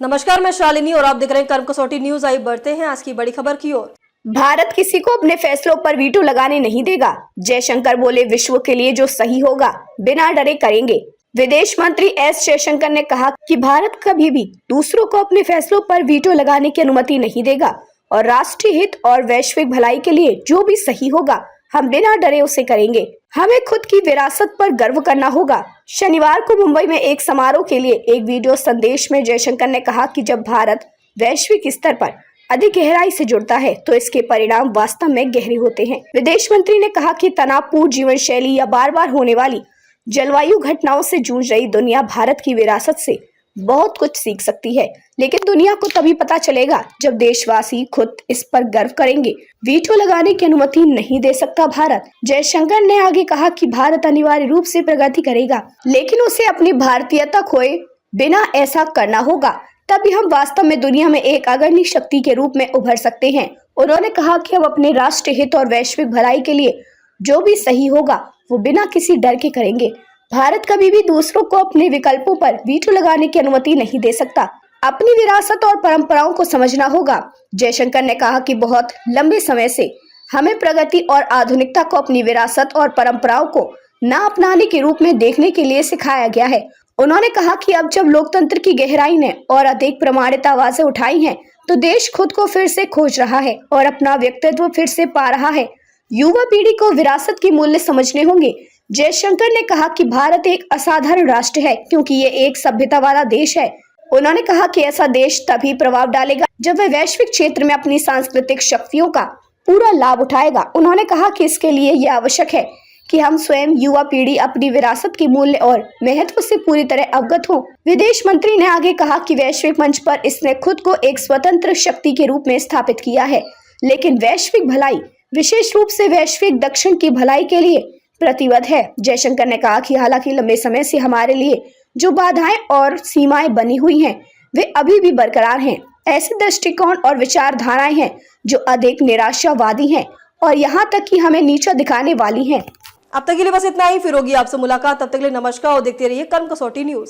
नमस्कार, मैं शालिनी और आप देख रहे हैं कर्म कसौटी न्यूज। आई बढ़ते हैं आज की बड़ी खबर की ओर। भारत किसी को अपने फैसलों पर वीटो लगाने नहीं देगा। जयशंकर बोले, विश्व के लिए जो सही होगा बिना डरे करेंगे। विदेश मंत्री एस जयशंकर ने कहा कि भारत कभी भी दूसरों को अपने फैसलों पर वीटो लगाने की अनुमति नहीं देगा और राष्ट्रीय हित और वैश्विक भलाई के लिए जो भी सही होगा हम बिना डरे उसे करेंगे। हमें खुद की विरासत पर गर्व करना होगा। शनिवार को मुंबई में एक समारोह के लिए एक वीडियो संदेश में जयशंकर ने कहा कि जब भारत वैश्विक स्तर पर अधिक गहराई से जुड़ता है तो इसके परिणाम वास्तव में गहरे होते हैं। विदेश मंत्री ने कहा कि तनावपूर्ण जीवन शैली या बार बार होने वाली जलवायु घटनाओं से जूझ रही दुनिया भारत की विरासत से बहुत कुछ सीख सकती है, लेकिन दुनिया को तभी पता चलेगा जब देशवासी खुद इस पर गर्व करेंगे। वीटो लगाने की अनुमति नहीं दे सकता भारत। जयशंकर ने आगे कहा कि भारत अनिवार्य रूप से प्रगति करेगा, लेकिन उसे अपनी भारतीयता खोए बिना ऐसा करना होगा, तभी हम वास्तव में दुनिया में एक अग्रणी शक्ति के रूप में उभर सकते हैं। उन्होंने कहा कि हम अपने राष्ट्रीय हित और वैश्विक भलाई के लिए जो भी सही होगा वो बिना किसी डर के करेंगे। भारत कभी भी दूसरों को अपने विकल्पों पर वीटो लगाने की अनुमति नहीं दे सकता। अपनी विरासत और परंपराओं को समझना होगा। जयशंकर ने कहा कि बहुत लंबे समय से हमें प्रगति और आधुनिकता को अपनी विरासत और परंपराओं को न अपनाने के रूप में देखने के लिए सिखाया गया है। उन्होंने कहा कि अब जब लोकतंत्र की गहराई ने और अधिक प्रमाणित आवाजें उठाई हैं, तो देश खुद को फिर से खोज रहा है और अपना व्यक्तित्व फिर से पा रहा है। युवा पीढ़ी को विरासत के मूल्य समझने होंगे। जयशंकर ने कहा कि भारत एक असाधारण राष्ट्र है क्योंकि ये एक सभ्यता वाला देश है। उन्होंने कहा कि ऐसा देश तभी प्रभाव डालेगा जब वह वैश्विक क्षेत्र में अपनी सांस्कृतिक शक्तियों का पूरा लाभ उठाएगा। उन्होंने कहा कि इसके लिए यह आवश्यक है कि हम स्वयं युवा पीढ़ी अपनी विरासत के मूल्य और महत्व से पूरी तरह अवगत हो। विदेश मंत्री ने आगे कहा कि वैश्विक मंच पर इसने खुद को एक स्वतंत्र शक्ति के रूप में स्थापित किया है, लेकिन वैश्विक भलाई, विशेष रूप से वैश्विक दक्षिण की भलाई के लिए प्रतिबद्ध है। जयशंकर ने कहा कि हालांकि लंबे समय से हमारे लिए जो बाधाएं और सीमाएं बनी हुई हैं, वे अभी भी बरकरार हैं। ऐसे दृष्टिकोण और विचारधाराएं हैं जो अधिक निराशावादी हैं और यहाँ तक कि हमें नीचा दिखाने वाली हैं। अब तक के लिए बस इतना ही। फिर होगी आपसे मुलाकात, तब तक के लिए नमस्कार और देखते रहिए कर्म कसौटी न्यूज।